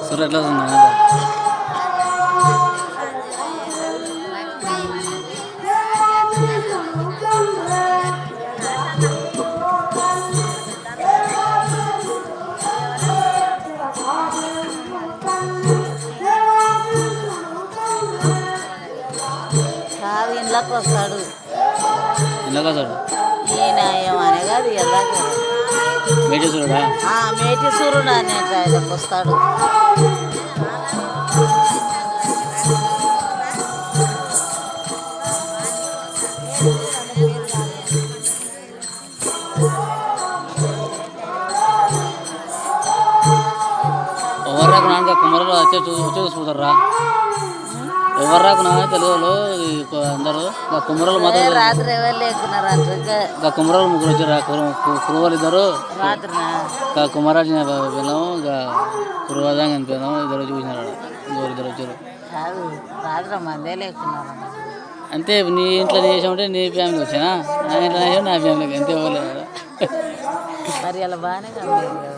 సరే ఎట్లా కాదు ఇంట్లోకి వస్తాడు. ఇంట్లోకి వస్తాడు ఈయన ఏమనే కాదు ఎలాగ మేటి సూర్యుడా? మేటి సూర్యుడు అనే ఆయనకు వస్తాడు. ఎవరు రాకున్నా కుమ్మరలో వచ్చే చూసుకుంటారా? ఎవరు రాకున్నా తెలుగు వాళ్ళు అందరూ కుమ్మరలు మాత్రం రాత్రి ఎవరు లేకున్నారు అంటే కుమ్మరాలు ముగ్గురు వచ్చారు. కురువాళ్ళు ఇద్దరు రాత్రి కుమారాజు పోయినాము, ఇంకా కురువాదాంగా అనిపోయినాము. ఇద్దరు చూసినారు, ఇద్దరు వచ్చారు. కాదు రాత్రి మందే లేకున్నారు. అంతే నీ ఇంట్లో చేసామంటే నీ ఫ్యామిలీ వచ్చానా, నా ఇంట్లో చేసాము నా ఫ్యామిలీకి అంతే పోలేదు. మరి అలా బాగానే కమ్మారు కదా.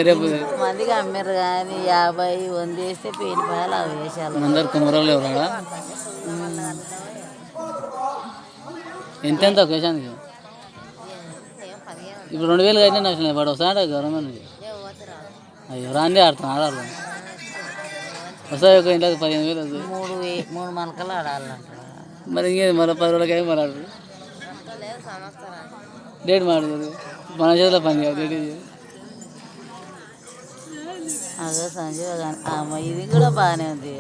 రేపు మందిగా అమ్మారు కానీ 50-100 వేస్తే పెయిన్ పాయాలు అవి వేసారు. అందరు కుమ్మరాలు ఎవరా? ఎంతెంత కేశానికి ఇప్పుడు 2000 అయితే నచ్చినాయి. వాడు వస్తాడు గవర్నమెంట్ నుంచి. అయ్యో రాండి ఆడుతున్నాను ఆడాలి వస్తాయి. ఒక ఇంట్లో 15,000 వస్తాయి. 3 మనకలు ఆడాలంట. మరి ఇంకేది మళ్ళీ 10 రోజులకి అయ్యి మరి ఆడరు. డేట్ మాడతారు మన చేతిలో పని కాదు. డేట్ అదే సంజీవ ఇది కూడా బాగానే ఉంది.